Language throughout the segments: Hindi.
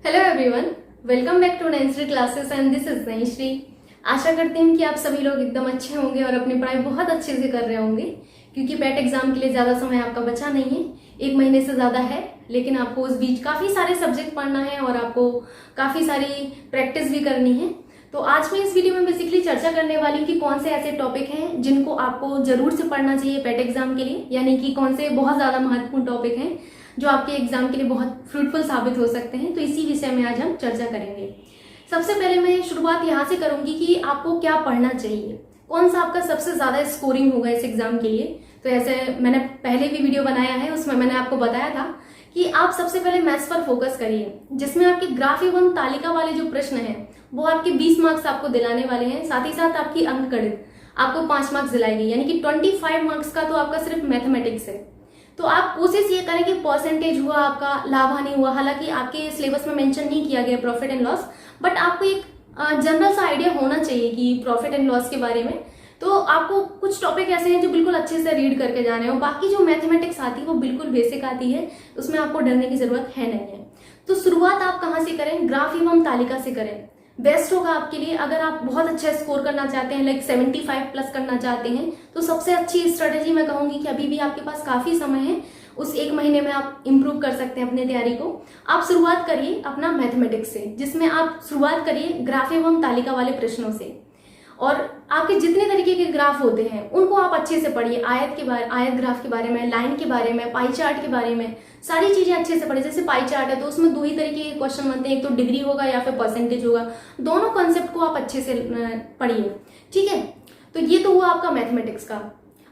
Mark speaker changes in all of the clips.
Speaker 1: Hello everyone, welcome back to Nainshree classes and this is Nainshree. आशा करते हैं कि आप सभी लोग एकदम अच्छे होंगे और अपनी पढ़ाई बहुत अच्छे से कर रहे होंगे, क्योंकि पैट एग्जाम के लिए ज़्यादा समय आपका बचा नहीं है, 1 महीने से ज़्यादा है। लेकिन आपको उस बीच काफ़ी सारे सब्जेक्ट पढ़ना है और आपको काफ़ी सारी प्रैक्टिस भी करनी है। तो आज मैं इस वीडियो में बेसिकली चर्चा करने वाली हूँ कि कौन से ऐसे टॉपिक हैं जिनको आपको जरूर से पढ़ना चाहिए पैट एग्जाम के लिए, यानी कि कौन से बहुत ज़्यादा महत्वपूर्ण टॉपिक हैं जो आपके एग्जाम के लिए बहुत फ्रूटफुल साबित हो सकते हैं। तो इसी विषय में आज हम चर्चा करेंगे। सबसे पहले मैं शुरुआत यहाँ से करूंगी कि आपको क्या पढ़ना चाहिए, कौन सा आपका सबसे ज्यादा स्कोरिंग होगा इस एग्जाम के लिए। तो ऐसे मैंने पहले भी वीडियो बनाया है, उसमें मैंने आपको बताया था कि आप सबसे पहले मैथ्स पर फोकस करिए, जिसमें आपके ग्राफ एवं तालिका वाले जो प्रश्न हैं वो आपके 20 मार्क्स आपको दिलाने वाले हैं। साथ ही साथ आपकी अंकगणित आपको 5 मार्क्स दिलाएगी, यानी कि 25 मार्क्स का तो आपका सिर्फ मैथमेटिक्स है। तो आप कोशिश ये करें कि परसेंटेज हुआ आपका, लाभ हानि हुआ, हालांकि आपके सिलेबस में मेंशन नहीं किया गया प्रॉफिट एंड लॉस, बट आपको एक जनरल सा आइडिया होना चाहिए कि प्रॉफिट एंड लॉस के बारे में। तो आपको कुछ टॉपिक ऐसे हैं जो बिल्कुल अच्छे से रीड करके जाने हैं, और बाकी जो मैथमेटिक्स आती है वो बिल्कुल बेसिक आती है, उसमें आपको डरने की जरूरत है नहीं है। तो शुरुआत आप कहाँ से करें? ग्राफ एवं तालिका से करें, बेस्ट होगा आपके लिए। अगर आप बहुत अच्छा स्कोर करना चाहते हैं, लाइक 75 प्लस करना चाहते हैं, तो सबसे अच्छी स्ट्रेटेजी मैं कहूंगी कि अभी भी आपके पास काफी समय है, उस 1 महीने में आप इंप्रूव कर सकते हैं अपनी तैयारी को। आप शुरुआत करिए अपना मैथमेटिक्स से, जिसमें आप शुरुआत करिए ग्राफ एवं तालिका वाले प्रश्नों से, और आपके जितने तरीके के ग्राफ होते हैं उनको आप अच्छे से पढ़िए। आयत ग्राफ के बारे में, लाइन के बारे में, पाई चार्ट के बारे में, सारी चीजें अच्छे से पढ़िए। जैसे पाई चार्ट है तो उसमें 2 ही तरीके के क्वेश्चन बनते हैं, एक तो डिग्री होगा या फिर परसेंटेज होगा। दोनों कॉन्सेप्ट को आप अच्छे से पढ़िए, ठीक है। तो ये तो हुआ आपका मैथमेटिक्स का।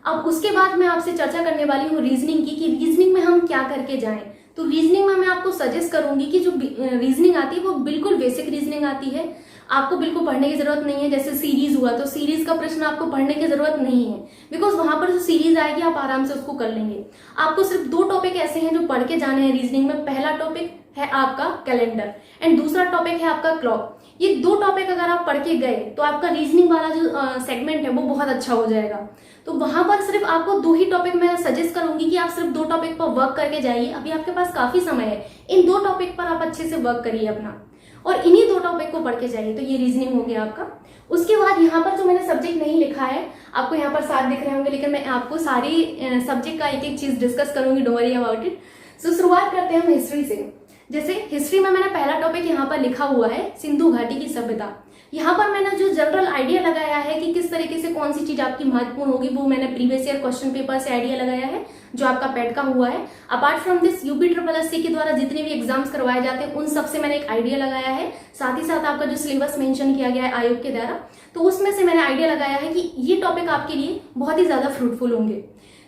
Speaker 1: अब उसके बाद मैं आपसे चर्चा करने वाली हूँ रीजनिंग की, कि रीजनिंग में हम क्या करके जाएं। तो रीजनिंग में मैं आपको सजेस्ट करूंगी कि जो रीजनिंग आती है वो बिल्कुल बेसिक रीजनिंग आती है, आपको बिल्कुल पढ़ने की जरूरत नहीं है। जैसे सीरीज हुआ तो सीरीज का प्रश्न आपको पढ़ने की जरूरत नहीं है, बिकॉज वहां पर जो सीरीज आएगी आप आराम से उसको कर लेंगे। आपको सिर्फ 2 टॉपिक ऐसे हैं जो पढ़ के जाने हैं रीजनिंग में। पहला टॉपिक है आपका कैलेंडर एंड दूसरा टॉपिक है आपका क्लॉक। ये 2 टॉपिक अगर आप पढ़ के गए तो आपका रीजनिंग वाला जो सेगमेंट है वो बहुत अच्छा हो जाएगा। तो वहां पर सिर्फ आपको 2 ही टॉपिक मैं सजेस्ट करूंगी कि आप सिर्फ 2 टॉपिक पर वर्क करके जाइए। अभी आपके पास काफी समय है, इन 2 टॉपिक पर आप अच्छे से वर्क करिए अपना, और इन्हीं 2 टॉपिक को पढ़ के जाइए। तो ये रीजनिंग हो गया आपका। उसके बाद यहाँ पर जो मैंने सब्जेक्ट नहीं लिखा है, आपको यहाँ पर 7 दिख रहे होंगे, लेकिन मैं आपको सारी सब्जेक्ट का एक चीज डिस्कस करूंगी, डोंट वरी अबाउट इट। सो शुरुआत करते हैं हम हिस्ट्री से। जैसे हिस्ट्री में मैंने पहला टॉपिक यहाँ पर लिखा हुआ है सिंधु घाटी की सभ्यता। यहाँ पर मैंने जो जनरल आइडिया लगाया है कि किस तरीके से कौन सी चीज आपकी महत्वपूर्ण होगी, वो मैंने प्रीवियस ईयर क्वेश्चन पेपर से आइडिया लगाया है जो आपका पैट का हुआ है। अपार्ट फ्रॉम दिस UPSSC के द्वारा जितने भी एग्जाम्स करवाए जाते हैं उन सबसे मैंने एक आइडिया लगाया है। साथ ही साथ आपका जो सिलेबस मेंशन किया गया है आयोग के द्वारा, तो उसमें से मैंने आइडिया लगाया है कि ये टॉपिक आपके लिए बहुत ही ज्यादा फ्रूटफुल होंगे।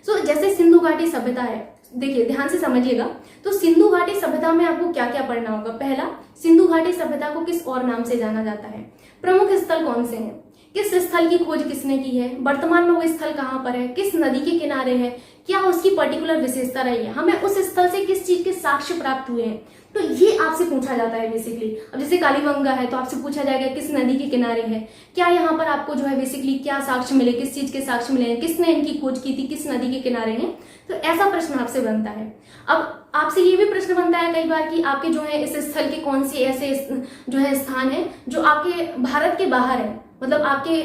Speaker 1: सो जैसे सिंधु घाटी सभ्यता है, देखिए ध्यान से समझिएगा। तो सिंधु घाटी सभ्यता में आपको क्या क्या पढ़ना होगा? पहला, सिंधु घाटी सभ्यता को किस और नाम से जाना जाता है, प्रमुख स्थल कौन से हैं, किस स्थल की खोज किसने की है, वर्तमान में वो स्थल कहाँ पर है, किस नदी के किनारे है, क्या उसकी पर्टिकुलर विशेषता रही है, हमें उस स्थल से किस चीज के साक्ष्य प्राप्त हुए हैं। तो ये आपसे पूछा जाता है बेसिकली। अब जैसे कालीबंगा है तो आपसे पूछा जाएगा किस नदी के किनारे है, क्या यहाँ पर आपको जो है बेसिकली क्या साक्ष्य मिले, किस चीज के साक्ष्य मिले हैं, किसने इनकी खोज की थी, किस नदी के किनारे हैं। तो ऐसा प्रश्न आपसे बनता है। अब आपसे ये भी प्रश्न बनता है कई बार कि आपके जो है इस स्थल के कौन से ऐसे जो है स्थान है जो आपके भारत के बाहर है, मतलब आपके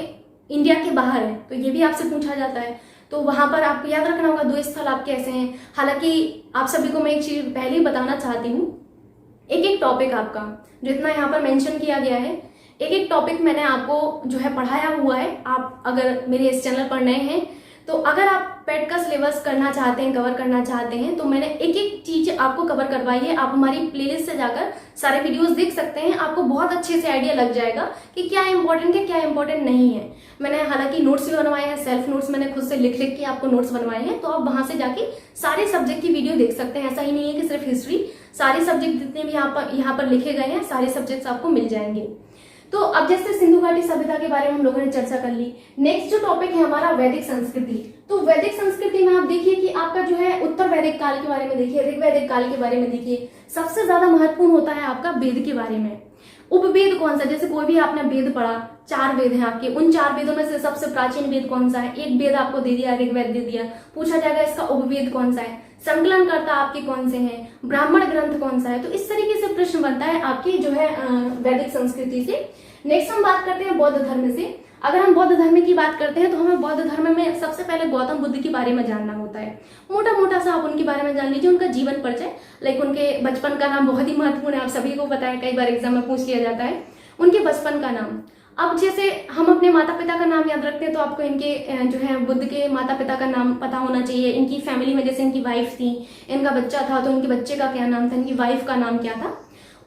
Speaker 1: इंडिया के बाहर है। तो ये भी आपसे पूछा जाता है। तो वहां पर आपको याद रखना होगा 2 स्थल आपके ऐसे हैं। हालांकि आप सभी को मैं एक चीज पहले ही बताना चाहती हूँ, एक एक टॉपिक आपका जितना यहाँ पर मेंशन किया गया है, एक एक टॉपिक मैंने आपको जो है पढ़ाया हुआ है। आप अगर मेरे इस चैनल पर नए हैं तो अगर आप पेट का सिलेबस करना चाहते हैं, कवर करना चाहते हैं, तो मैंने एक एक चीज आपको कवर करवाई है। आप हमारी प्लेलिस्ट से जाकर सारे वीडियोस देख सकते हैं, आपको बहुत अच्छे से आइडिया लग जाएगा कि क्या इंपॉर्टेंट है क्या इंपॉर्टेंट नहीं है। मैंने हालांकि नोट्स भी बनवाए हैं, सेल्फ नोट्स मैंने खुद से लिख लिख के आपको नोट्स बनवाए हैं, तो आप वहां से जाके सारे सब्जेक्ट की वीडियो देख सकते हैं। ऐसा ही नहीं है कि सिर्फ हिस्ट्री, सारे सब्जेक्ट जितने भी यहाँ पर लिखे गए हैं सारे सब्जेक्ट्स आपको मिल जाएंगे। तो अब जैसे सिंधु घाटी सभ्यता के बारे में हम लोगों ने चर्चा कर ली। नेक्स्ट जो टॉपिक है हमारा वैदिक संस्कृति। तो वैदिक संस्कृति में आप देखिए कि आपका जो है उत्तर वैदिक काल के बारे में देखिए, ऋग्वैदिक काल के बारे में देखिए। सबसे ज्यादा महत्वपूर्ण होता है आपका वेद के बारे में। उपवेद कौन सा, जैसे कोई भी आपने वेद पढ़ा, 4 वेद हैं आपके, उन 4 वेदों में से सबसे प्राचीन वेद कौन सा है? एक वेद आपको दे दिया, ऋग्वेद दे दिया, पूछा जाएगा इसका उपवेद कौन सा है। संकलनकर्ता आपके कौन से हैं, ब्राह्मण ग्रंथ कौन सा है। तो इस तरीके से प्रश्न बनता है आपकी जो है वैदिक संस्कृति से। नेक्स्ट हम बात करते हैं बौद्ध धर्म से। अगर हम बौद्ध धर्म की बात करते हैं तो हमें बौद्ध धर्म में सबसे पहले गौतम बुद्ध के बारे में जानना होता है। मोटा मोटा सा आप उनके बारे में जान लीजिए, उनका जीवन परिचय। लाइक उनके बचपन का नाम बहुत ही महत्वपूर्ण है, आप सभी को पता है, कई बार एग्जाम में पूछ लिया जाता है उनके बचपन का नाम। अब जैसे हम अपने माता पिता का नाम याद रखते हैं तो आपको इनके जो है बुद्ध के माता पिता का नाम पता होना चाहिए। इनकी फैमिली में जैसे इनकी वाइफ थी, इनका बच्चा था तो इनके बच्चे का क्या नाम था, इनकी वाइफ का नाम क्या था।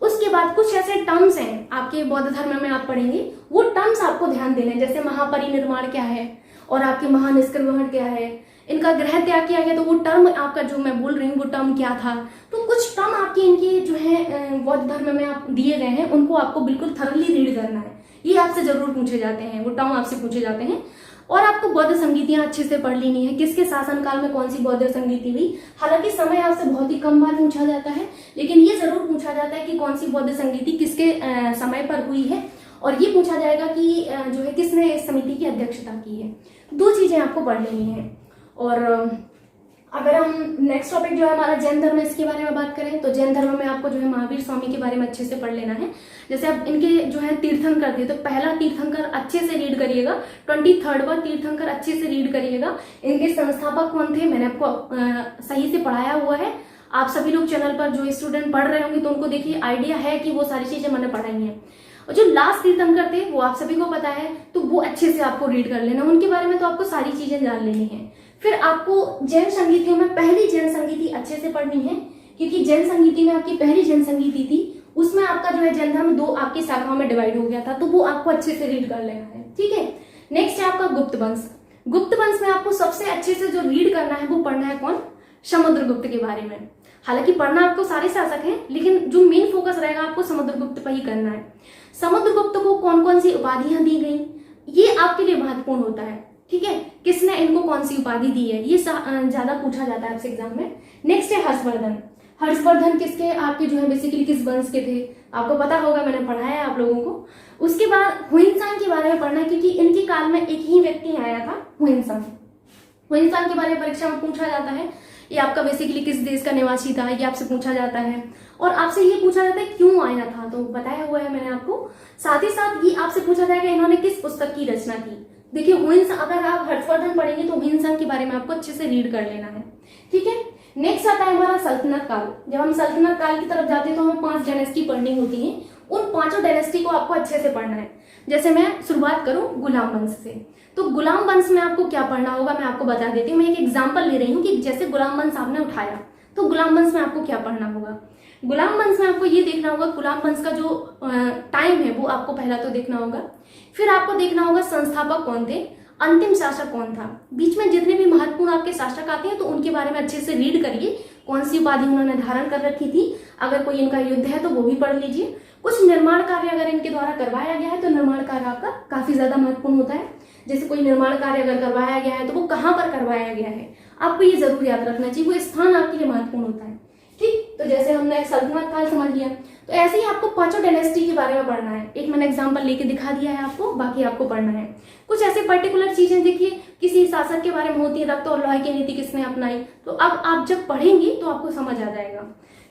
Speaker 1: उसके बाद कुछ ऐसे टर्म्स हैं आपके बौद्ध धर्म में आप पढ़ेंगे, वो टर्म्स आपको ध्यान देने, जैसे महापरिनिर्वाण क्या है और आपके महानिष्क्रमण क्या है, इनका गृह त्याग किया गया तो वो टर्म आपका जो मैं बोल रही हूँ वो टर्म क्या था। तो कुछ टर्म आपके इनके जो है बौद्ध धर्म में आप दिए गए हैं, उनको आपको बिल्कुल थरली रीड करना है। ये आपसे जरूर पूछे जाते हैं, वो टर्म आपसे पूछे जाते हैं। और आपको बौद्ध संगीतियां अच्छे से पढ़ लेनी है, किसके शासनकाल में कौन सी बौद्ध संगीति हुई। हालांकि समय आपसे बहुत ही कम बार पूछा जाता है, लेकिन ये जरूर पूछा जाता है कि कौन सी बौद्ध संगीति किसके समय पर हुई है, और ये पूछा जाएगा कि जो है किसने इस समिति की अध्यक्षता की है। दो चीजें आपको पढ़ लेनी है। और अगर हम नेक्स्ट टॉपिक जो है हमारा जैन धर्म, इसके बारे में बात करें तो जैन धर्म में आपको जो है महावीर स्वामी के बारे में अच्छे से पढ़ लेना है। जैसे अब इनके जो है तीर्थंकर थे, तो पहला तीर्थंकर अच्छे से रीड करिएगा, 23वां तीर्थंकर अच्छे से रीड करिएगा। इनके संस्थापक कौन थे मैंने आपको सही से पढ़ाया हुआ है। आप सभी लोग चैनल पर जो स्टूडेंट पढ़ रहे होंगे तो उनको देखिए आइडिया है कि वो सारी चीजें मैंने पढ़ाई हैं। और जो लास्ट तीर्थंकर थे वो आप सभी को पता है, तो वो अच्छे से आपको रीड कर लेना उनके बारे में, तो आपको सारी चीजें जान लेनी है। फिर आपको जैन संगीतियों में पहली जैन संगीति अच्छे से पढ़नी है, क्योंकि जैन संगीति में आपकी पहली जैन संगीति थी, उसमें आपका जो है जैन धर्म दो आपकी शाखाओं में डिवाइड हो गया था, तो वो आपको अच्छे से रीड कर लेना है। ठीक है, नेक्स्ट है आपका गुप्त वंश। गुप्त वंश में आपको सबसे अच्छे से जो रीड करना है वो पढ़ना है कौन, समुद्रगुप्त के बारे में। हालांकि पढ़ना आपको सारे शासक हैं, लेकिन जो मेन फोकस रहेगा आपको समुद्रगुप्त पर ही करना है। समुद्रगुप्त को कौन कौन सी उपाधियां दी गई, ये आपके लिए महत्वपूर्ण होता है। ठीक है, किसने इनको कौन सी उपाधि दी है, ये ज्यादा पूछा जाता है आपसे एग्जाम में। नेक्स्ट है हर्षवर्धन। हर्षवर्धन किसके आपके जो है बेसिकली किस वंश के थे, आपको पता होगा, मैंने पढ़ाया है आप लोगों को। उसके बाद हुइनसांग के बारे में पढ़ना है, क्योंकि इनके काल में एक ही व्यक्ति आया था, हुइनसांग। हुइनसांग के बारे में परीक्षा में पूछा जाता है, ये आपका बेसिकली किस देश का निवासी था, ये आपसे पूछा जाता है। और आपसे ये पूछा जाता है क्यों आया था, तो बताया हुआ है मैंने आपको। साथ ही साथ ये आपसे पूछा जाएगा इन्होंने किस पुस्तक की रचना की। देखिए अगर आप हर्षवर्धन पढ़ेंगे तो हुइनसांग के बारे में आपको अच्छे से रीड कर लेना है। ठीक है, नेक्स्ट आता है हमारा सल्तनत काल। जब हम सल्तनत काल की तरफ जाते हैं तो हमें 5 डायनेस्टी पढ़नी होती है, उन 5 डायनेस्टी को आपको अच्छे से पढ़ना है। जैसे मैं शुरुआत करूं गुलाम वंश से, तो गुलाम वंश में आपको क्या पढ़ना होगा मैं आपको बता देती हूँ। मैं एक एग्जाम्पल ले रही हूँ कि जैसे गुलाम वंश आपने उठाया तो गुलाम वंश में आपको क्या पढ़ना होगा। गुलाम वंश में आपको ये देखना होगा गुलाम वंश का जो टाइम है वो आपको पहला तो देखना होगा। फिर आपको देखना होगा संस्थापक कौन थे, अंतिम शासक कौन था। बीच में जितने भी महत्वपूर्ण आपके शासक आते हैं तो उनके बारे में अच्छे से रीड करिए, कौन सी उपाधि उन्होंने धारण कर रखी थी। अगर कोई इनका युद्ध है तो वो भी पढ़ लीजिए। कुछ निर्माण कार्य अगर इनके द्वारा करवाया गया है तो निर्माण कार्य आपका काफी ज्यादा महत्वपूर्ण होता है। जैसे कोई निर्माण कार्य अगर करवाया गया है तो वो कहाँ पर करवाया गया है, आपको ये जरूर याद रखना चाहिए, वो स्थान आपके लिए महत्वपूर्ण होता है। ठीक, तो जैसे हमने सल्तनत काल समझ लिया, तो ऐसे ही आपको 5 डायनेस्टी के बारे में पढ़ना है। एक मैंने एग्जांपल लेके दिखा दिया है आपको, बाकी आपको पढ़ना है। कुछ ऐसे पर्टिकुलर चीजें देखिए किसी शासक के बारे में होती है, रक्त और लोहे की नीति किसने अपनाई, तो अब आप जब पढ़ेंगे तो आपको समझ आ जाएगा।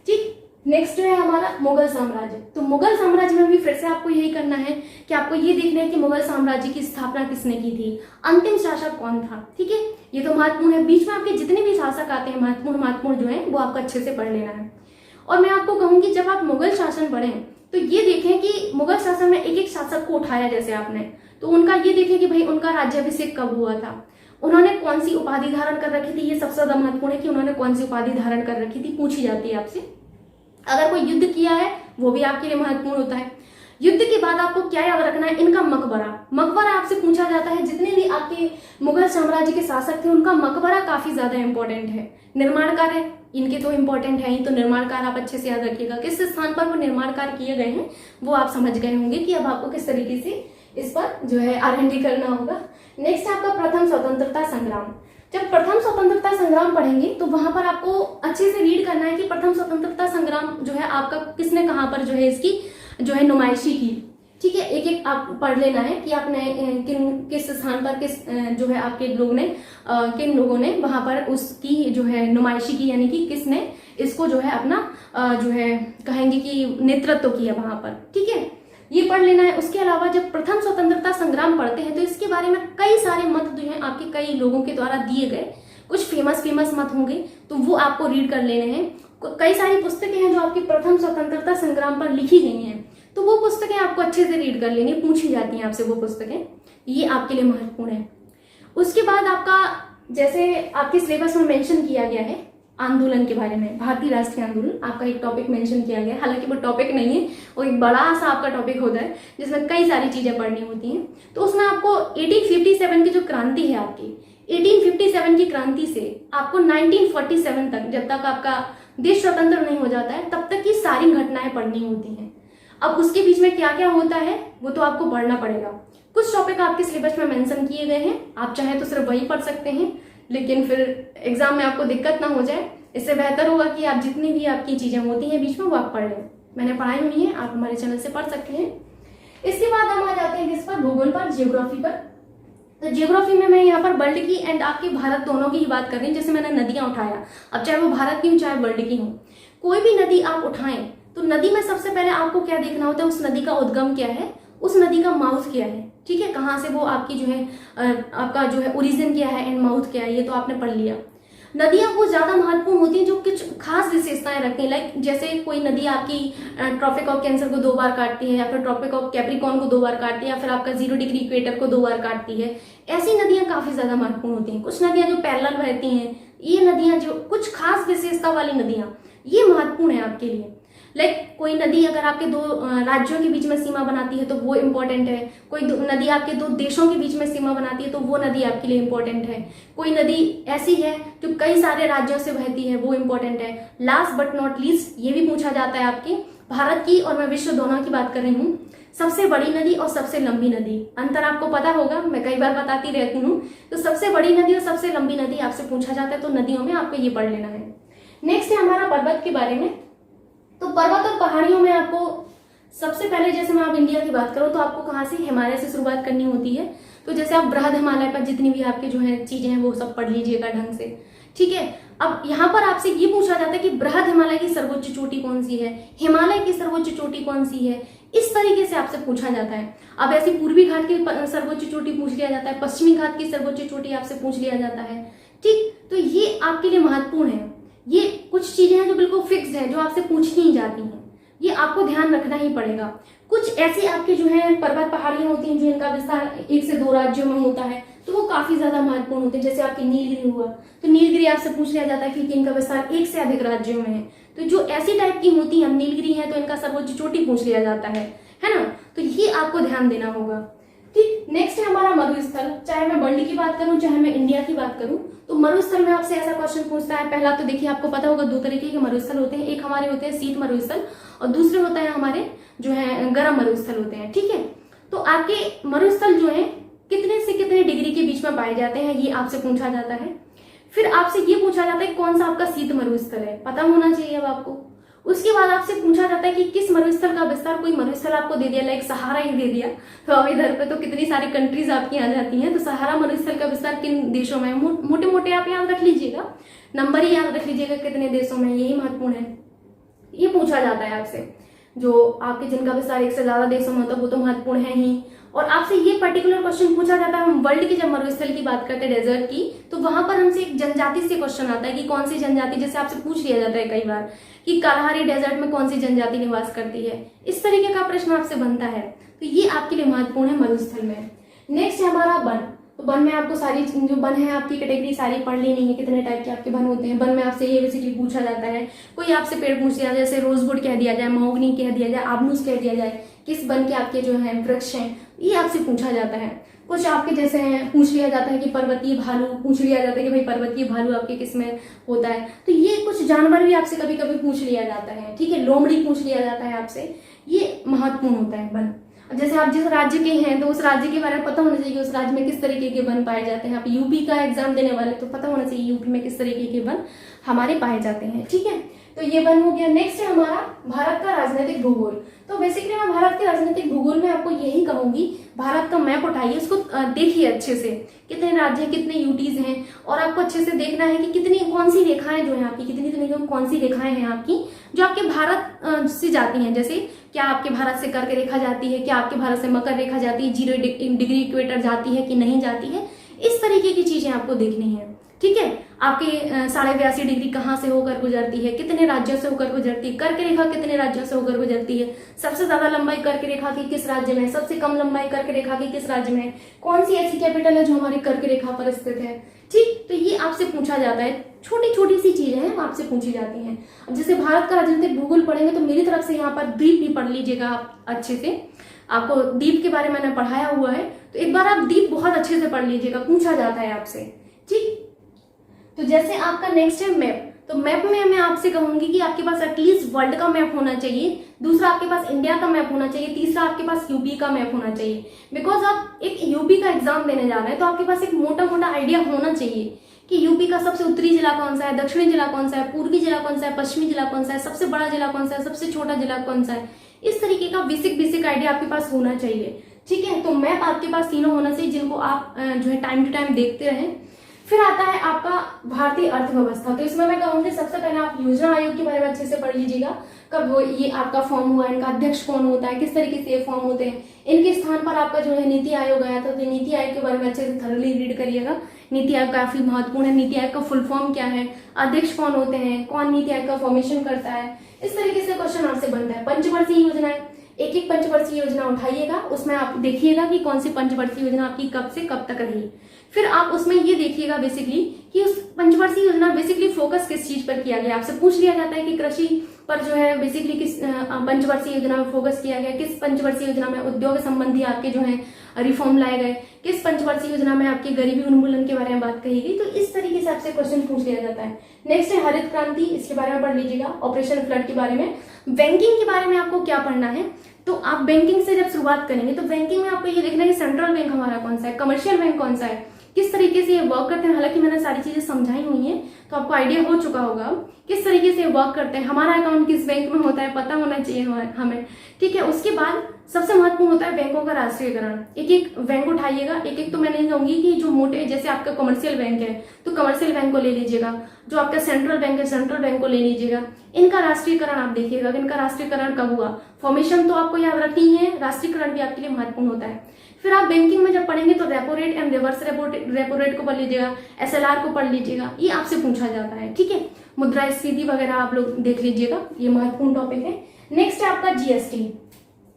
Speaker 1: ठीक, नेक्स्ट है हमारा मुगल साम्राज्य। तो मुगल साम्राज्य में भी फिर से आपको यही करना है कि आपको ये देखना है कि मुगल साम्राज्य की स्थापना किसने की थी, अंतिम शासक कौन था। ठीक है, ये तो महत्वपूर्ण है। बीच में आपके जितने भी शासक आते हैं महत्वपूर्ण जो है वो आपको अच्छे से पढ़ लेना है। और मैं आपको कहूंगी जब आप मुगल शासन पढ़ें तो ये देखें कि मुगल शासन में एक एक शासक को उठाया जैसे आपने, तो उनका ये देखें कि भाई उनका राज्याभिषेक कब हुआ था, उन्होंने कौन सी उपाधि धारण कर रखी थी। ये सबसे ज्यादा महत्वपूर्ण है कि उन्होंने कौन सी उपाधि धारण कर रखी थी, पूछी जाती है आपसे। अगर कोई युद्ध किया है वो भी आपके लिए महत्वपूर्ण होता है। युद्ध के बाद आपको क्या याद रखना है, इनका मकबरा आपसे पूछा जाता है। जितने भी आपके मुगल साम्राज्य के शासक थे उनका मकबरा काफी ज्यादा इंपॉर्टेंट है। निर्माण कार्य इनके तो इंपॉर्टेंट है ही, तो निर्माण कार्य आप अच्छे से याद रखिएगा। किस स्थान पर वो निर्माण कार्य किए गए हैं वो आप समझ गए होंगे कि अब आपको किस तरीके से इस पर जो है R&D करना होगा। नेक्स्ट आपका प्रथम स्वतंत्रता संग्राम। जब प्रथम स्वतंत्रता संग्राम पढ़ेंगे तो वहां पर आपको अच्छे से रीड करना है कि प्रथम स्वतंत्रता संग्राम जो है आपका किसने कहां पर जो है इसकी जो है नुमाइशी की। ठीक है, एक एक आप पढ़ लेना है कि आपने किस स्थान पर जो है आपके लोग ने किन लोगों ने वहां पर उसकी जो है नुमाइशी की, यानी कि किसने इसको जो है अपना जो है कहेंगे कि नेतृत्व किया वहां पर। ठीक है, ये पढ़ लेना है। उसके अलावा जब प्रथम स्वतंत्रता संग्राम पढ़ते हैं तो इसके बारे में कई सारे मत जो है आपके कई लोगों के द्वारा दिए गए, कुछ फेमस मत होंगे तो वो आपको रीड कर लेने हैं। कई सारी पुस्तकें हैं जो आपकी प्रथम स्वतंत्रता संग्राम पर लिखी गई हैं, तो वो पुस्तकें आपको अच्छे से रीड कर लेनी, पूछी जाती हैं आपसे वो पुस्तकें, ये आपके लिए महत्वपूर्ण है। उसके बाद आपका जैसे आपके सिलेबस में मेंशन किया गया है आंदोलन के बारे में, भारतीय राष्ट्रीय आंदोलन आपका एक टॉपिक मेंशन किया गया है। हालांकि वो टॉपिक नहीं है, वो एक बड़ा सा आपका टॉपिक होता है जिसमें कई सारी चीजें पढ़नी होती हैं। तो उसमें आपको 1857 की जो क्रांति है आपकी, 1857 की क्रांति से आपको 1947 तक, जब तक आपका देश स्वतंत्र नहीं हो जाता है तब तक की सारी घटनाएं पढ़नी होती हैं। अब उसके बीच में क्या क्या होता है वो तो आपको पढ़ना पड़ेगा। कुछ टॉपिक आपके सिलेबस में मेंशन किए गए हैं, आप चाहे तो सिर्फ वही पढ़ सकते हैं, लेकिन फिर एग्जाम में आपको दिक्कत ना हो जाए, इससे बेहतर होगा कि आप जितनी भी आपकी चीजें होती हैं बीच में वो आप पढ़ लें। मैंने पढ़ाई हुई है, आप हमारे चैनल से पढ़ सकते हैं। इसके बाद हम आ जाते हैं किस पर, भूगोल पर, जियोग्राफी पर। तो जियोग्राफी में मैं यहाँ पर वर्ल्ड की एंड आपके भारत दोनों की ही बात कर रही हूँ। जैसे मैंने नदियां उठाया, अब चाहे वो भारत की हो चाहे वर्ल्ड की हो, कोई भी नदी आप उठाएं तो नदी में सबसे पहले आपको क्या देखना होता है, उस नदी का उद्गम क्या है, उस नदी का माउथ क्या है। ठीक है, कहाँ से वो आपकी जो है आपका जो है ओरिजिन क्या है एंड माउथ क्या है, ये तो आपने पढ़ लिया। नदियां वो ज्यादा महत्वपूर्ण होती हैं जो कुछ खास विशेषताएं रखती हैं। लाइक जैसे कोई नदी आपकी ट्रॉपिक ऑफ कैंसर को 2 बार काटती है, या फिर ट्रॉपिक ऑफ कैप्रिकॉर्न को 2 बार काटती है, या फिर आपका 0 डिग्री इक्वेटर को 2 बार काटती है। ऐसी नदियां काफी ज्यादा महत्वपूर्ण होती हैं। कुछ नदियां जो पैरेलल बहती हैं, ये नदियां जो कुछ खास विशेषता वाली नदियां, ये महत्वपूर्ण है आपके लिए। लाइक कोई नदी अगर आपके 2 राज्यों के बीच में सीमा बनाती है तो वो इम्पोर्टेंट है। कोई नदी आपके 2 देशों के बीच में सीमा बनाती है तो वो नदी आपके लिए इम्पोर्टेंट है। कोई नदी ऐसी है जो कई सारे राज्यों से बहती है, वो इम्पोर्टेंट है। लास्ट बट नॉट लीस्ट ये भी पूछा जाता है आपके भारत की और मैं विश्व दोनों की बात कर रही हूँ, सबसे बड़ी नदी और सबसे लंबी नदी, अंतर आपको पता होगा, मैं कई बार बताती रहती हूँ। तो सबसे बड़ी नदी और सबसे लंबी नदी आपसे पूछा जाता है, तो नदियों में आपको ये पढ़ लेना है। नेक्स्ट है हमारा पर्वत के बारे में। तो पर्वत और पहाड़ियों में आपको सबसे पहले, जैसे मैं आप इंडिया की बात करूं तो आपको कहाँ से, हिमालय से शुरुआत करनी होती है। तो जैसे आप बृहद हिमालय पर जितनी भी आपके जो है चीजें हैं वो सब पढ़ लीजिएगा ढंग से। ठीक है, अब यहाँ पर आपसे ये पूछा जाता है कि बृहद हिमालय की सर्वोच्च चोटी कौन सी है, हिमालय की सर्वोच्च चोटी कौन सी है, इस तरीके से आपसे पूछा जाता है। अब ऐसी पूर्वी घाट की सर्वोच्च चोटी पूछ लिया जाता है, पश्चिमी घाट की सर्वोच्च चोटी आपसे पूछ लिया जाता है। ठीक, तो ये आपके लिए महत्वपूर्ण है। ये कुछ चीजें हैं जो बिल्कुल फिक्स्ड है, जो आपसे पूछी ही जाती हैं, ये आपको ध्यान रखना ही पड़ेगा। कुछ ऐसी आपके जो है पर्वत पहाड़ियां होती हैं जो इनका विस्तार 1 से 2 राज्यों में होता है, तो वो काफी ज्यादा महत्वपूर्ण होते हैं। जैसे आपकी नीलगिरी हुआ, तो नीलगिरी आपसे पूछ लिया जाता है कि इनका विस्तार 1 से अधिक राज्यों में है। तो जो ऐसी टाइप की होती है, नीलगिरी है तो इनका सर्वोच्च चोटी पूछ लिया जाता है ना। तो ये आपको ध्यान देना होगा। ठीक, नेक्स्ट है हमारा मरुस्थल। चाहे मैं वर्ल्ड की बात करूं चाहे मैं इंडिया की बात करूं, तो मरुस्थल में आपसे ऐसा क्वेश्चन पूछता है। पहला तो देखिए आपको पता होगा 2 तरीके के मरुस्थल होते हैं, एक हमारे होते हैं शीत मरुस्थल और दूसरे होता है हमारे जो है गर्म मरुस्थल होते हैं। ठीक है, तो आपके मरुस्थल जो है कितने से कितने डिग्री के बीच में पाए जाते हैं, ये आपसे पूछा जाता है। फिर आपसे ये पूछा जाता है कौन सा आपका शीत मरुस्थल है, पता होना चाहिए अब आपको। उसके बाद आपसे पूछा जाता है कि किस मरुस्थल का विस्तार, कोई मरुस्थल आपको दे दिया, लाइक सहारा ही दे दिया, तो अब इधर पे तो कितनी सारी कंट्रीज आपकी आ जाती हैं। तो सहारा मरुस्थल का विस्तार किन देशों में, मोटे मोटे आप याद रख लीजिएगा, नंबर ही याद रख लीजिएगा कितने देशों में, यही महत्वपूर्ण है। ये पूछा जाता है आपसे, जो आपके जिनका विस्तार 1 से ज्यादा देशों में होता है वो तो महत्वपूर्ण है ही। और आपसे ये पर्टिकुलर क्वेश्चन पूछा जाता है, हम वर्ल्ड की जब मरुस्थल की बात करते हैं डेजर्ट की, तो वहां पर हमसे एक जनजाति से क्वेश्चन आता है कि कौन सी जनजाति, जैसे आपसे पूछ लिया जाता है कई बार कि कालाहारी डेजर्ट में कौन सी जनजाति निवास करती है, इस तरीके का प्रश्न आपसे बनता है। तो ये आपके लिए महत्वपूर्ण है मरुस्थल में। नेक्स्ट है हमारा वन। तो वन में आपको सारी जो वन है आपकी कैटेगरी सारी पढ़ लेनी है, कितने टाइप के आपके वन होते हैं। वन में आपसे ये बेसिकली पूछा जाता है, कोई आपसे पेड़ पूछ लिया जाए, जैसे रोजवुड कह दिया जाए, महोगनी कह दिया जाए, आबनूस कह दिया जाए, किस वन के आपके जो है वृक्ष हैं, ये आपसे पूछा जाता है। कुछ आपके जैसे हैं पूछ लिया जाता है कि पर्वतीय भालू पूछ लिया जाता है कि भाई पर्वतीय भालू आपके किस में होता है। तो ये कुछ जानवर भी आपसे कभी कभी पूछ लिया जाता है। ठीक है, लोमड़ी पूछ लिया जाता है आपसे, ये महत्वपूर्ण होता है वन। जैसे आप जिस राज्य के हैं तो उस राज्य के बारे में पता होना चाहिए, उस राज्य में किस तरीके के वन पाए जाते हैं। आप यूपी का एग्जाम देने वाले तो पता होना चाहिए यूपी में किस तरीके के वन हमारे पाए जाते हैं। ठीक है, तो ये वन हो गया। नेक्स्ट है हमारा भारत का राजनीतिक भूगोल। तो बेसिकली मैं भारत के राजनीतिक भूगोल में आपको यही कहूंगी, भारत का मैप उठाइए, उसको देखिए अच्छे से, कितने राज्य, कितने यूटीज हैं, और आपको अच्छे से देखना है कि कितनी कौन सी रेखाएं जो है आपकी, कितनी तो नहीं कौन सी रेखाएं हैं आपकी जो आपके भारत से जाती हैं। जैसे क्या आपके भारत से कर्क रेखा जाती है, क्या आपके भारत से मकर रेखा जाती है, 0 डिग्री इक्वेटर जाती है कि नहीं जाती है, इस तरीके की चीजें आपको देखनी है। ठीक है, आपके 82.5 डिग्री कहाँ से होकर गुजरती है, कितने राज्यों से होकर गुजरती है, कर्क रेखा कितने राज्यों से होकर गुजरती है, सबसे ज्यादा लंबाई कर्क रेखा की किस राज्य में है, सबसे कम लंबाई कर्क रेखा की किस राज्य में है, कौन सी ऐसी कैपिटल है जो हमारी कर्क रेखा पर स्थित है। ठीक, तो ये आपसे पूछा जाता है, छोटी छोटी सी चीजें हैं आपसे पूछी जाती हैं। अब जैसे भारत का राजनीतिक भूगोल पढ़ेंगे तो मेरी तरफ से यहाँ पर द्वीप भी पढ़ लीजिएगा आप अच्छे से, आपको द्वीप के बारे में मैंने पढ़ाया हुआ है, तो एक बार आप द्वीप बहुत अच्छे से पढ़ लीजिएगा, पूछा जाता है आपसे। ठीक, तो जैसे आपका नेक्स्ट है मैप। तो मैप में मैं आपसे कहूंगी कि आपके पास एटलीस्ट वर्ल्ड का मैप होना चाहिए, दूसरा आपके पास इंडिया का मैप होना चाहिए, तीसरा आपके पास यूपी का मैप होना चाहिए। बिकॉज आप एक यूपी का एग्जाम देने जा रहे हैं तो आपके पास एक मोटा मोटा आइडिया होना चाहिए कि यूपी का सबसे उत्तरी जिला कौन सा है, दक्षिणी जिला कौन सा है, पूर्वी जिला कौन सा है, पश्चिमी जिला कौन सा है, सबसे बड़ा जिला कौन सा है, सबसे छोटा जिला कौन सा है। इस तरीके का बेसिक आइडिया आपके पास होना चाहिए। ठीक है, तो मैप आपके पास तीनों होना चाहिए जिनको आप जो है टाइम टू टाइम देखते रहें। फिर आता है आपका भारतीय अर्थव्यवस्था। तो इसमें मैं कहूंगी सबसे पहले आप योजना आयोग के बारे में अच्छे से पढ़ लीजिएगा, कब वो ये आपका फॉर्म हुआ, इनका अध्यक्ष कौन होता है, किस तरीके से ये फॉर्म होते हैं, इनके स्थान पर आपका जो है नीति आयोग आया था, तो नीति आयोग के बारे में अच्छे से थॉरली रीड करिएगा। नीति आयोग काफी महत्वपूर्ण है, नीति आयोग का फुल फॉर्म क्या है, अध्यक्ष कौन होते हैं, कौन नीति आयोग का फॉर्मेशन करता है, इस तरीके से क्वेश्चन आपसे बनता है। पंचवर्षीय योजनाएं, एक एक पंचवर्षीय योजना उठाइएगा, उसमें आप देखिएगा कि कौन सी पंचवर्षीय योजना आपकी कब से कब तक रही। फिर आप उसमें ये देखिएगा बेसिकली कि उस पंचवर्षीय योजना बेसिकली फोकस किस चीज पर किया गया। आपसे पूछ लिया जाता है कि कृषि पर जो है बेसिकली किस पंचवर्षीय योजना में फोकस किया गया, किस पंचवर्षीय योजना में उद्योग संबंधी आपके जो है रिफॉर्म लाए गए, किस पंचवर्षीय योजना में आपकी गरीबी उन्मूलन के बारे में बात कही गई। तो इस तरीके से आपसे क्वेश्चन पूछ लिया जाता है। नेक्स्ट है हरित क्रांति, इसके बारे में पढ़ लीजिएगा। ऑपरेशन फ्लड के बारे में। बैंकिंग के बारे में आपको क्या पढ़ना है, तो आप बैंकिंग से जब शुरुआत करेंगे तो बैंकिंग में आपको ये देखना है कि सेंट्रल बैंक हमारा कौन सा है, कमर्शियल बैंक कौन सा है, किस तरीके से ये वर्क करते हैं। हालांकि मैंने सारी चीजें समझाई हुई हैं तो आपको आइडिया हो चुका होगा किस तरीके से वर्क करते हैं, हमारा अकाउंट किस बैंक में होता है पता होना चाहिए हमें। ठीक है, उसके बाद सबसे महत्वपूर्ण होता है बैंकों का राष्ट्रीयकरण। एक एक बैंक उठाइएगा, एक एक तो मैं नहीं कहूंगी कि जो मोटे, जैसे आपका कमर्शियल बैंक है तो कमर्शियल बैंक को ले लीजिएगा, जो आपका सेंट्रल बैंक है सेंट्रल बैंक को ले लीजिएगा। इनका राष्ट्रीयकरण आप देखिएगा कि इनका राष्ट्रीयकरण कब हुआ। फॉर्मेशन तो आपको याद रखनी है, राष्ट्रीयकरण भी आपके लिए महत्वपूर्ण होता है। फिर आप बैंकिंग में जब पढ़ेंगे तो repo rate and reverse repo rate को पढ़ लीजिएगा, एसएलआर को पढ़ लीजिएगा, ये आपसे पूछा जाता है। ठीक है, मुद्रास्फीति वगैरह आप लोग देख लीजिएगा, ये महत्वपूर्ण टॉपिक है। नेक्स्ट है आपका जीएसटी।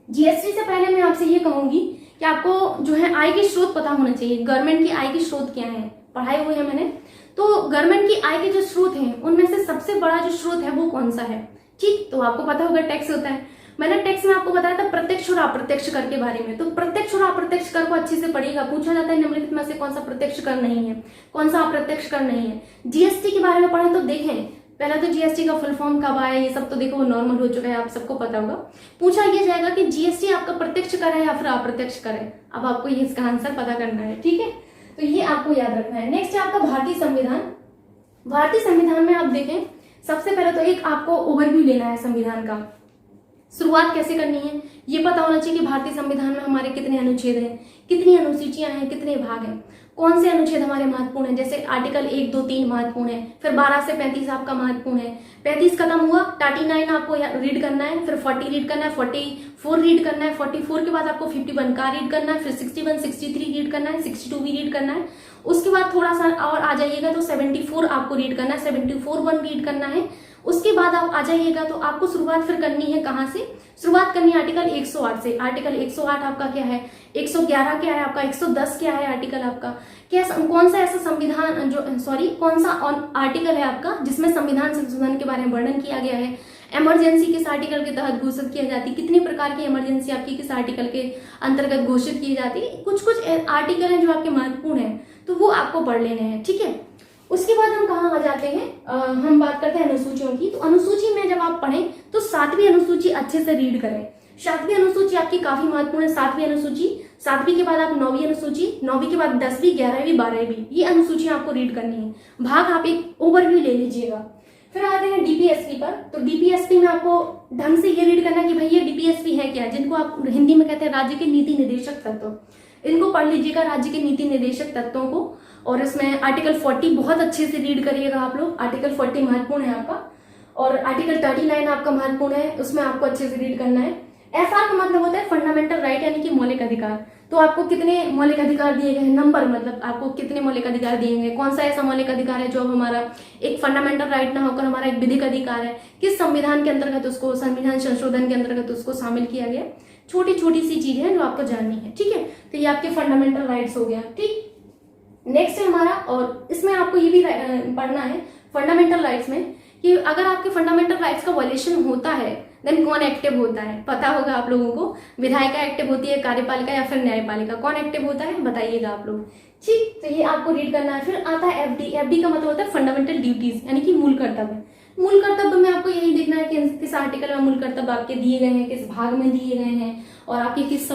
Speaker 1: जीएसटी से पहले मैं आपसे ये कहूंगी कि आपको जो है आय के स्रोत पता होना चाहिए। गवर्नमेंट की आय के स्रोत क्या है, पढ़ाए हुए हैं मैंने। तो गवर्नमेंट की आय के जो स्रोत हैं उनमें से सबसे बड़ा जो स्रोत है वो कौन सा है। ठीक, तो आपको पता होगा टैक्स होता है। मैंने टैक्स में आपको बताया था प्रत्यक्ष और अप्रत्यक्ष कर के बारे में, तो प्रत्यक्ष और अप्रत्यक्ष कर को अच्छे से पढ़िएगा। पूछा जाता है निम्नलिखित में से कौन सा प्रत्यक्ष कर नहीं है, कौन सा अप्रत्यक्ष कर नहीं है। जीएसटी के बारे में पढ़ें तो देखें, पहला तो जीएसटी का फुल फॉर्म कब आया, ये सब तो देखो वो नॉर्मल हो चुका है, आप सबको पता होगा। पूछा ये जाएगा कि जीएसटी आपका प्रत्यक्ष कर है या फिर अप्रत्यक्ष कर है। अब आपको ये इसका आंसर पता करना है। ठीक है, तो ये आपको याद रखना है। नेक्स्ट है आपका भारतीय संविधान। भारतीय संविधान में आप देखें, सबसे पहले तो एक आपको ओवरव्यू लेना है संविधान का। शुरुआत कैसे करनी है ये पता होना चाहिए कि भारतीय संविधान में हमारे कितने अनुच्छेद हैं, कितनी अनुसूचियां हैं, कितने भाग हैं, कौन से अनुच्छेद हमारे महत्वपूर्ण हैं। जैसे आर्टिकल 1, 2, 3 महत्वपूर्ण है, फिर 12 से 35 आपका महत्वपूर्ण है। 35 खत्म हुआ, 39 आपको रीड करना है, फिर 40 रीड करना है, 44 रीड करना है, 44 के बाद आपको 51 का रीड करना है, फिर 61, 63 रीड करना है, 62 भी रीड करना है। उसके बाद थोड़ा सा और आ जाइएगा तो 74 आपको रीड करना है, 74 रीड करना है। उसके बाद आप आ जाइएगा तो आपको शुरुआत फिर करनी है कहाँ से, शुरुआत करनी है आर्टिकल 108 से। आर्टिकल 108 आपका क्या है, 111 क्या है आपका, 110 क्या है आर्टिकल आपका, क्या कौन सा ऐसा संविधान कौन सा आर्टिकल है आपका जिसमें संविधान संशोधन के बारे में वर्णन किया गया है। इमरजेंसी किस आर्टिकल के तहत घोषित की जाती है, कितनी प्रकार की इमरजेंसी आपकी किस आर्टिकल के अंतर्गत घोषित की जाती है। कुछ कुछ आर्टिकल हैं जो आपके महत्वपूर्ण हैं तो वो आपको पढ़ लेने हैं। ठीक है, उसके बाद हम कहाँ आ जाते हैं, हम बात करते हैं अनुसूचियों की। तो अनुसूची में जब आप पढ़ें तो 7वीं अनुसूची अच्छे से रीड करें। 7वीं अनुसूची आपकी काफी महत्वपूर्ण है। 7वीं अनुसूची, 7वीं के बाद आप 9वीं अनुसूची, 9वीं के बाद 10वीं, 11वीं, 12वीं, ये अनुसूची आपको रीड करनी है। भाग आप एक ओवरव्यू ले लीजिएगा। फिर आते हैं डीपीएसपी पर। तो डीपीएसपी में आपको ढंग से ये रीड करना है कि भाई ये डीपीएसपी है क्या, जिनको आप हिंदी में कहते हैं राज्य के नीति निर्देशक तत्व। इनको पढ़ लीजिएगा, राज्य के नीति निर्देशक तत्वों को। और इसमें आर्टिकल 40 बहुत अच्छे से रीड करिएगा आप लोग। आर्टिकल 40 महत्वपूर्ण है आपका, और आर्टिकल 39 आपका महत्वपूर्ण है, उसमें आपको अच्छे से रीड करना है। एफआर का मतलब होता है फंडामेंटल राइट, यानी कि मौलिक अधिकार। तो आपको कितने मौलिक अधिकार दिए गए हैं, नंबर मतलब आपको कितने मौलिक अधिकार दिए गए, कौन सा ऐसा मौलिक अधिकार है जो अब हमारा एक फंडामेंटल राइट ना होकर हमारा एक विधिक अधिकार है, किस संविधान के अंतर्गत उसको, संविधान संशोधन के अंतर्गत उसको शामिल किया गया। छोटी छोटी सी चीजें हैं जो आपको जाननी है, ठीक है। तो ये आपके फंडामेंटल राइट्स हो गया, ठीक। नेक्स्ट है हमारा, और इसमें आपको ये भी पढ़ना है फंडामेंटल राइट्स में कि अगर आपके फंडामेंटल राइट्स का वायलेशन होता है देन कौन एक्टिव होता है। पता होगा आप लोगों को, विधायिका एक्टिव होती है, कार्यपालिका या फिर न्यायपालिका, कौन एक्टिव होता है बताइएगा आप लोग, ठीक। तो ये आपको रीड करना है। फिर आता है एफडी। एफडी का मतलब होता है फंडामेंटल ड्यूटीज, यानी कि मूल कर्तव्य। मूल कर्तव्य में आपको यही देखना है कि किस आर्टिकल में मूल कर्तव्य आपके दिए गए हैं, किस भाग में दिए गए हैं, और आपकी किस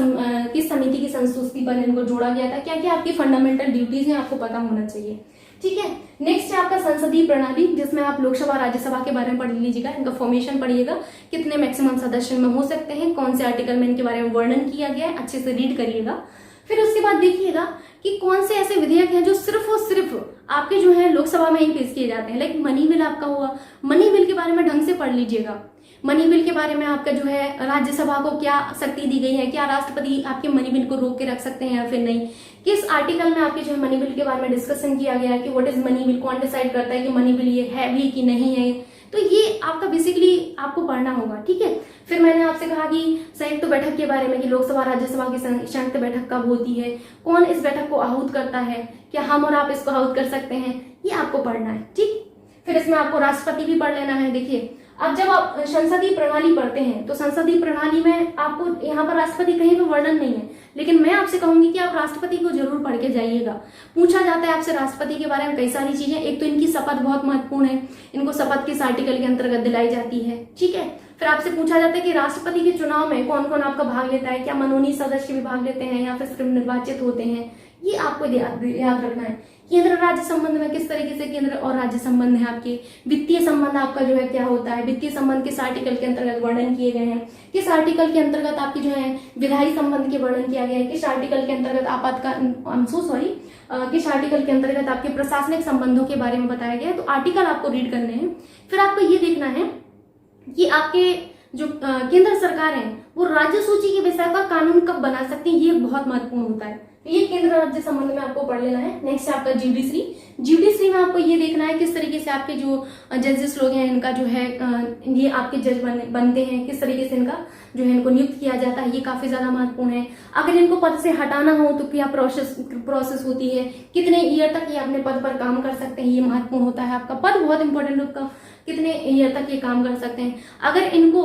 Speaker 1: समिति की संस्तुति पर इनको जोड़ा गया था, क्या क्या आपकी फंडामेंटल ड्यूटीज हैं, आपको पता होना चाहिए, ठीक है। नेक्स्ट है आपका संसदीय प्रणाली, जिसमें आप लोकसभा राज्यसभा के बारे में पढ़ लीजिएगा, इनका फॉर्मेशन पढ़िएगा, कितने मैक्सिमम सदस्य में हो सकते हैं, कौन से आर्टिकल में इनके बारे में वर्णन किया गया है, अच्छे से रीड करिएगा। फिर उसके बाद देखिएगा कि कौन से ऐसे विधेयक हैं जो सिर्फ और सिर्फ आपके जो है लोकसभा में ही पेश किए जाते हैं। लाइक मनी बिल आपका हुआ, मनी बिल के बारे में ढंग से पढ़ लीजिएगा। मनी बिल के बारे में आपका जो है राज्यसभा को क्या शक्ति दी गई है, क्या राष्ट्रपति आपके मनी बिल को रोक के रख सकते हैं या फिर नहीं, किस आर्टिकल में आपके जो है मनी बिल के बारे में डिस्कशन किया गया है कि व्हाट इज मनी बिल, कौन डिसाइड करता है कि मनी बिल ये है भी कि नहीं है। तो ये आपका बेसिकली आपको पढ़ना होगा, ठीक है। फिर मैंने आपसे कहा कि संयुक्त बैठक के बारे में कि लोकसभा राज्यसभा की संयुक्त बैठक कब होती है, कौन इस बैठक को आहूत करता है, क्या हम और आप इसको आहूत कर सकते हैं, ये आपको पढ़ना है, ठीक। फिर इसमें आपको राष्ट्रपति भी पढ़ लेना है। देखिए अब जब आप संसदीय प्रणाली पढ़ते हैं तो संसदीय प्रणाली में आपको यहाँ पर राष्ट्रपति कहीं पर वर्णन नहीं है, लेकिन मैं आपसे कहूंगी कि आप राष्ट्रपति को जरूर पढ़ के जाइएगा। पूछा जाता है आपसे राष्ट्रपति के बारे में कई सारी चीजें। एक तो इनकी शपथ बहुत महत्वपूर्ण है, इनको शपथ किस आर्टिकल के अंतर्गत दिलाई जाती है, ठीक है। फिर आपसे पूछा जाता है कि राष्ट्रपति के चुनाव में कौन कौन आपका भाग लेता है, क्या मनोनीत सदस्य भी भाग लेते हैं या फिर सिर्फ निर्वाचित होते हैं, ये आपको याद रखना है। केंद्र राज्य संबंध में किस तरीके से केंद्र और राज्य संबंध है आपके, वित्तीय संबंध आपका जो है क्या होता है, वित्तीय संबंध किस आर्टिकल के अंतर्गत वर्णन किए गए हैं, किस आर्टिकल के अंतर्गत आपकी जो है विधायी संबंध के वर्णन किया गया है, किस आर्टिकल के अंतर्गत किस आर्टिकल के अंतर्गत आपके प्रशासनिक संबंधों के बारे में बताया गया है। तो आर्टिकल आपको रीड करने हैं। फिर आपको ये देखना है कि आपके जो केंद्र सरकार है वो राज्य सूची के विषय पर कानून कब बना सकती है, ये बहुत महत्वपूर्ण होता है। ये केंद्र राज्य संबंध में आपको पढ़ लेना है। नेक्स्ट है आपका जुडिशरी। जुडिशरी में आपको ये देखना है किस तरीके से आपके जो जजेस लोग हैं इनका जो है ये आपके जज बनते हैं, किस तरीके से इनका जो है इनको नियुक्त किया जाता है, ये काफी ज्यादा महत्वपूर्ण है। अगर इनको पद से हटाना हो तो क्या प्रोसेस होती है, कितने ईयर तक ये अपने पद पर काम कर सकते हैं, ये महत्वपूर्ण होता है। आपका पद बहुत इंपॉर्टेंट होगा, कितने ईयर तक ये काम कर सकते हैं। अगर इनका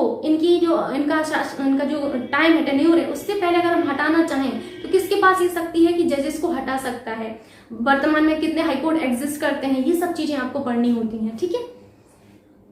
Speaker 1: जो टाइम है, टेन्योर है, उससे पहले अगर हम हटाना चाहें तो किसके पास ये शक्ति है कि जजेस को हटा सकता है, वर्तमान में कितने हाईकोर्ट एग्जिस्ट करते हैं, ये सब चीजें आपको पढ़नी होती हैं, ठीक है।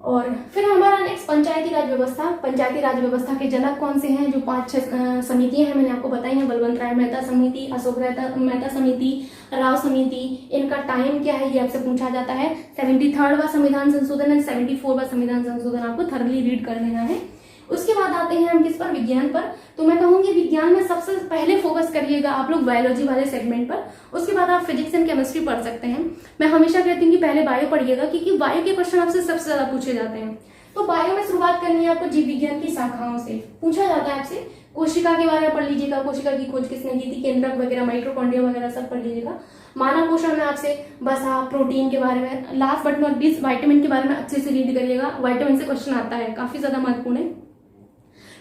Speaker 1: और फिर हमारा नेक्स्ट पंचायती राज व्यवस्था। पंचायती राज व्यवस्था के जनक कौन से हैं, जो 5-6 समितियां हैं मैंने आपको बताई हैं, बलवंत राय मेहता समिति, अशोक मेहता समिति, राव समिति। इनका टाइम क्या है ये आपसे पूछा जाता है। 73वां संविधान संशोधन एंड 74वां संविधान संशोधन आपको थर्ली रीड कर लेना है। उसके बाद आते हैं हम किस पर, विज्ञान पर। तो मैं कहूंगी विज्ञान में सबसे पहले फोकस करिएगा आप लोग बायोलॉजी वाले सेगमेंट पर। उसके बाद आप फिजिक्स एंड केमिस्ट्री पढ़ सकते हैं। मैं हमेशा कहती हूँ कि पहले बायो पढ़िएगा, क्योंकि बायो के क्वेश्चन आपसे सबसे ज्यादा पूछे जाते हैं। तो बायो में शुरुआत करनी है आपको जीव विज्ञान की शाखाओं से। पूछा जाता है आपसे कोशिका के बारे में पढ़ लीजिएगा, कोशिका की खोज किसने की थी, केंद्रक वगैरह, माइटोकॉन्ड्रिया वगैरह सब पढ़ लीजिएगा। मानव पोषण में आपसे वसा, प्रोटीन के बारे में, last but not least vitamin के बारे में अच्छे से रीड करिएगा। विटामिन से क्वेश्चन आता है, काफी ज्यादा महत्वपूर्ण है।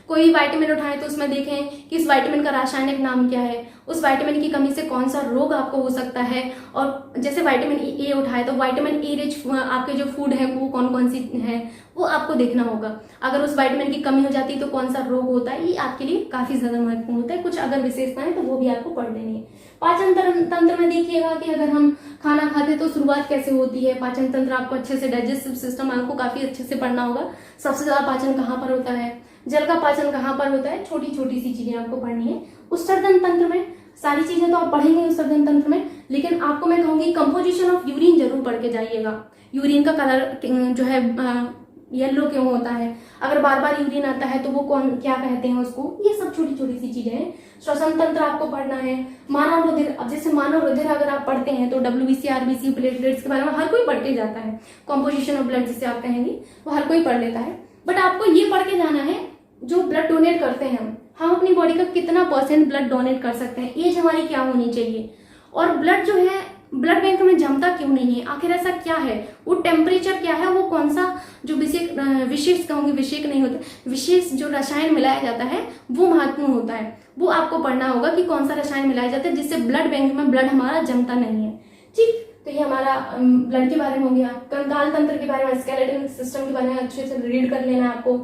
Speaker 1: कोई विटामिन उठाए तो उसमें देखें कि इस विटामिन का रासायनिक नाम क्या है, उस विटामिन की कमी से कौन सा रोग आपको हो सकता है। और जैसे विटामिन ए उठाए तो विटामिन ए रिच आपके जो फूड है वो कौन कौन सी है वो आपको देखना होगा। अगर उस विटामिन की कमी हो जाती है तो कौन सा रोग होता है, ये आपके लिए काफी ज्यादा महत्वपूर्ण होता है। कुछ अगर विशेषताएं तो वो भी आपको पढ़ लेनी है। पाचन तंत्र में देखिएगा कि अगर हम खाना खाते तो शुरुआत कैसे होती है, पाचन तंत्र आपको अच्छे से, डाइजेस्टिव सिस्टम आपको काफी अच्छे से पढ़ना होगा। सबसे ज्यादा पाचन कहाँ पर होता है, जल का पाचन कहाँ पर होता है, छोटी छोटी सी चीजें आपको पढ़नी है। उत्सर्जन तंत्र में सारी चीजें तो आप पढ़ेंगे उत्सर्जन तंत्र में, लेकिन आपको मैं कहूंगी कंपोजिशन ऑफ यूरिन जरूर पढ़ के जाइएगा। यूरिन का कलर जो है येलो क्यों होता है, अगर बार बार यूरिन आता है तो वो कौन क्या कहते हैं उसको, ये सब छोटी छोटी सी चीजें हैं। श्वसन तंत्र आपको पढ़ना है, मानव रुधिर, अब जैसे मानव रुधिर अगर आप पढ़ते हैं तो WBC, RBC, प्लेटलेट्स के बारे में हर कोई पढ़ के जाता है, कॉम्पोजिशन ऑफ ब्लड जिसे आप कहेंगे वो हर कोई पढ़ लेता है। बट आपको ये पढ़ के जाना है जो ब्लड डोनेट करते हैं हम अपनी बॉडी का कितना % ब्लड डोनेट कर सकते हैं, एज हमारी क्या होनी चाहिए, और ब्लड जो है ब्लड बैंक में जमता क्यों नहीं है, आखिर ऐसा क्या है, वो टेम्परेचर क्या है, वो कौन सा जो विशेष कहूंगी, विशेष नहीं होता, विशेष जो रसायन मिलाया जाता है वो महत्वपूर्ण होता है, वो आपको पढ़ना होगा कि कौन सा रसायन मिलाया जाता है जिससे ब्लड बैंक में ब्लड हमारा जमता नहीं है। ठीक, तो ये हमारा ब्लड के बारे में हो गया। कंकाल तंत्र के बारे में, स्केलेटल सिस्टम के बारे में अच्छे से रीड कर लेना है आपको।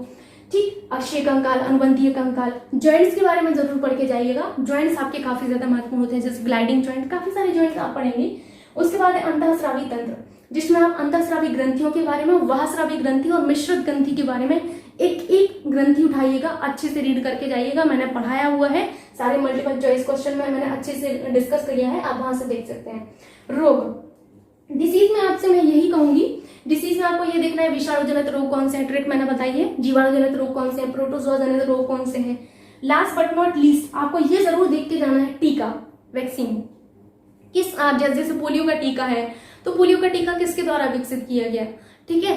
Speaker 1: ठीक, अक्षीय कंकाल, अनुबंधीय कंकाल, जॉइंट्स के बारे में जरूर पढ़ के जाइएगा। जॉइंट्स आपके काफी ज्यादा महत्वपूर्ण होते हैं, जैसे ग्लाइडिंग जॉइंट, काफी सारे जॉइंट्स आप पढ़ेंगे। उसके बाद है अंतःस्रावी तंत्र, जिसमें आप अंतःस्रावी ग्रंथियों के बारे में, वहस्रावी ग्रंथि और मिश्रित ग्रंथि के बारे में एक एक ग्रंथि उठाइएगा, अच्छे से रीड करके जाइएगा। मैंने पढ़ाया हुआ है, सारे मल्टीपल चॉइस क्वेश्चन में मैंने अच्छे से डिस्कस किया है, आप वहां से देख सकते हैं। रोग, डिसीज में आपसे मैं यही कहूंगी, डिसीज में आपको ये देखना है विषाणु जनित रोग कौन से हैं, ट्रिक मैंने बताई है, जीवाणु जनित रोग कौन से हैं, प्रोटोजोआ जनित रोग कौन से हैं। लास्ट बट नॉट लीस्ट आपको ये जरूर देखते जाना है टीका, वैक्सीन, किस जैसे पोलियो का टीका है तो पोलियो का टीका किसके द्वारा विकसित किया गया। ठीक है,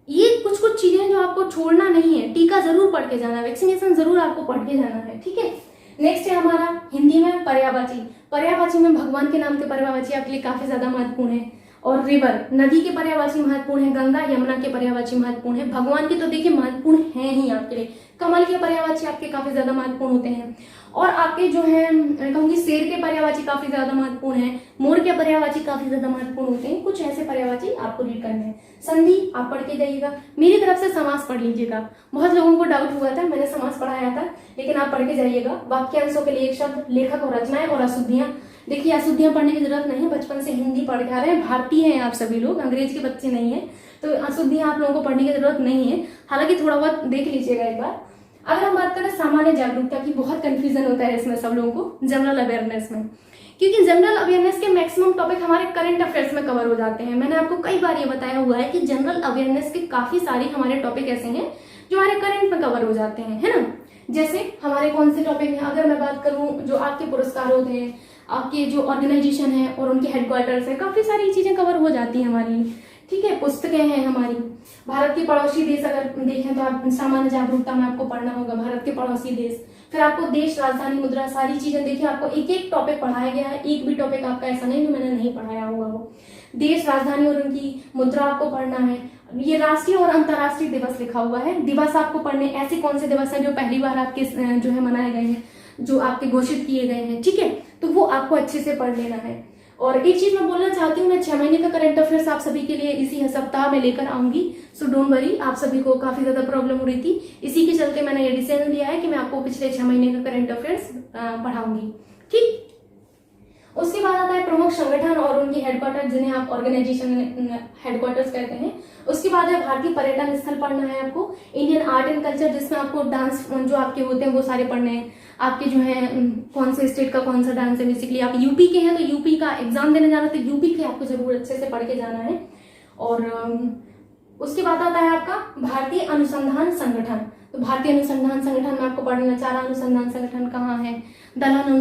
Speaker 1: ये कुछ कुछ चीजें जो आपको छोड़ना नहीं है, टीका जरूर पढ़ के जाना, वैक्सीनेशन जरूर आपको पढ़ के जाना है। ठीक है, नेक्स्ट है हमारा हिंदी में पर्यायवाची। पर्यायवाची में भगवान के नाम के पर्यायवाची आपके लिए काफी ज्यादा महत्वपूर्ण है, और रिवर, नदी के पर्यायवाची महत्वपूर्ण है, गंगा यमुना के पर्यायवाची महत्वपूर्ण है, भगवान के तो देखिए महत्वपूर्ण है ही आपके लिए, कमल के पर्यायवाची आपके काफी ज्यादा महत्वपूर्ण होते हैं, और आपके जो है कहूंगी शेर के पर्यायवाची काफी ज्यादा महत्वपूर्ण है, मोर के पर्यायवाची काफी ज्यादा महत्वपूर्ण होते हैं। कुछ ऐसे पर्यायवाची आपको रीड करने हैं। संधि आप पढ़ के जाइएगा, मेरी तरफ से समास पढ़ लीजिएगा, बहुत लोगों को डाउट हुआ था, मैंने समास पढ़ाया था, लेकिन आप पढ़ के जाइएगा। वाक्यांशों के लिए एक शब्द, लेखक और रचनाएं और अशुद्धियां। देखिए अशुद्धियां पढ़ने की जरूरत नहीं, बचपन से हिंदी पढ़ के आ रहे हैं, भारतीय हैं आप सभी लोग, अंग्रेज के बच्चे नहीं है, तो अशुद्धियां आप लोगों को पढ़ने की जरूरत नहीं है, हालांकि थोड़ा बहुत देख लीजिएगा एक बार। अगर हम बात करें सामान्य जागरूकता की, बहुत कंफ्यूजन होता है इसमें सब लोगों को, जनरल अवेयरनेस में, क्योंकि जनरल अवेयरनेस के मैक्सिमम टॉपिक हमारे करंट अफेयर्स में कवर हो जाते हैं। मैंने आपको कई बार ये बताया हुआ है कि जनरल अवेयरनेस के काफी सारे हमारे टॉपिक ऐसे हैं जो हमारे करंट में कवर हो जाते हैं, है ना। जैसे हमारे कौन से टॉपिक हैं, अगर मैं बात करूं जो आपके पुरस्कार होते हैं, आपके जो ऑर्गेनाइजेशन है और उनके हेडक्वार्टर्स है, काफी सारी चीजें कवर हो जाती है हमारी। ठीक है, पुस्तकें हैं हमारी, भारत के पड़ोसी देश अगर देखें तो आप सामान्य जागरूकता में आपको पढ़ना होगा भारत के पड़ोसी देश, फिर आपको देश, राजधानी, मुद्रा, सारी चीजें देखिए आपको एक एक टॉपिक पढ़ाया गया है, एक भी टॉपिक आपका ऐसा नहीं जो मैंने नहीं पढ़ाया हुआ हो। देश, राजधानी और उनकी मुद्रा आपको पढ़ना है। ये राष्ट्रीय और अंतर्राष्ट्रीय दिवस लिखा हुआ है, दिवस आपको पढ़ने, ऐसे कौन से दिवस हैं जो पहली बार आपके जो है मनाए गए हैं, जो आपके घोषित किए गए हैं। ठीक है, तो वो आपको अच्छे से पढ़ लेना है। और एक चीज मैं बोलना चाहती हूँ, मैं 6 महीने का करंट अफेयर्स आप सभी के लिए इसी सप्ताह में लेकर आऊंगी, सो डोंट वरी। आप सभी को काफी ज्यादा प्रॉब्लम हो रही थी, इसी के चलते मैंने ये डिसीजन लिया है कि मैं आपको पिछले 6 महीने का करंट अफेयर्स पढ़ाऊंगी। ठीक, उसके बाद आता है प्रमुख संगठन और उनकी हेडक्वार्टर, जिन्हें आप ऑर्गेनाइजेशन हेडक्वार्टर्स कहते हैं। उसके बाद है भारतीय पर्यटन स्थल पढ़ना है आपको, इंडियन आर्ट एंड कल्चर, जिसमें आपको डांस जो आपके होते हैं वो सारे पढ़ने हैं। आपके जो है कौन से स्टेट का कौन सा डांस है, बेसिकली आप यूपी के हैं तो यूपी का एग्जाम देने जाना, तो यूपी के आपको जरूर अच्छे से पढ़ के जाना है। और उसके बाद आता है आपका भारतीय अनुसंधान संगठन। तो भारतीय अनुसंधान संगठन में आपको पढ़ना, चारा अनुसंधान संगठन कहाँ है, दलहन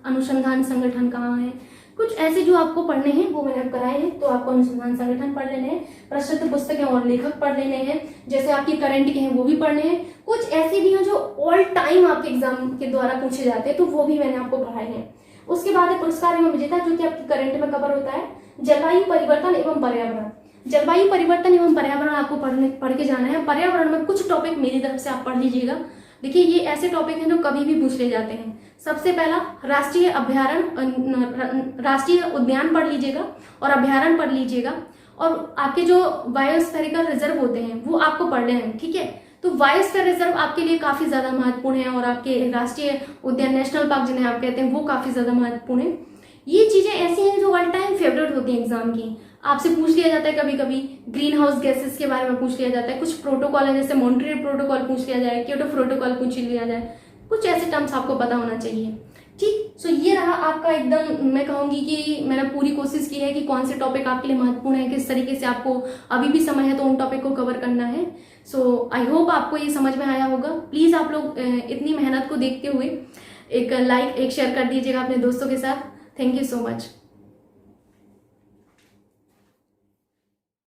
Speaker 1: अनुसंधान संगठन कहाँ है, कुछ ऐसे जो आपको पढ़ने हैं वो मैंने कराए हैं, तो आपको अनुसंधान संगठन पढ़ लेने हैं। प्रसिद्ध पुस्तकें और लेखक पढ़ लेने हैं, जैसे आपके करंट के हैं वो भी पढ़ने हैं। कुछ ऐसे भी हैं जो ऑल टाइम आपके एग्जाम के द्वारा पूछे जाते हैं, तो वो भी मैंने आपको पढ़ाए हैं। उसके बाद है पुरस्कार एवं विजेता, जो कि आपके करंट में कवर होता है। जलवायु परिवर्तन एवं पर्यावरण, जलवायु परिवर्तन एवं पर्यावरण आपको पढ़ के जाना है। पर्यावरण में कुछ टॉपिक मेरी तरफ से आप पढ़ लीजिएगा। देखिए ये ऐसे टॉपिक हैं जो कभी भी पूछ ले जाते हैं। सबसे पहला राष्ट्रीय उद्यान पढ़ लीजिएगा और अभ्यारण्य पढ़ लीजिएगा, और आपके जो बायोस्फेरिकल रिजर्व होते हैं वो आपको पढ़ने हैं। ठीक है, तो बायोस्फीयर रिजर्व आपके लिए काफी ज्यादा महत्वपूर्ण है, और आपके राष्ट्रीय उद्यान, नेशनल पार्क जिन्हें आप कहते हैं, वो काफी ज्यादा महत्वपूर्ण है। ये चीजें ऐसी हैं जो ऑल टाइम फेवरेट होती हैं एग्जाम की, आपसे पूछ लिया जाता है। कभी कभी ग्रीन हाउस गैसेस के बारे में पूछ लिया जाता है, कुछ प्रोटोकॉल है जैसे मॉन्ट्रियल प्रोटोकॉल पूछ लिया जाए, क्योटो प्रोटोकॉल पूछ लिया जाए, कुछ ऐसे टर्म्स आपको पता होना चाहिए। ठीक, सो ये रहा आपका एकदम, मैं कहूँगी कि मैंने पूरी कोशिश की है कि कौन से टॉपिक आपके लिए महत्वपूर्ण है, किस तरीके से आपको अभी भी समय है तो उन टॉपिक को कवर करना है। सो आई होप आपको ये समझ में आया होगा। प्लीज़ आप लोग इतनी मेहनत को देखते हुए एक लाइक एक शेयर कर दीजिएगा अपने दोस्तों के साथ। Thank you so much.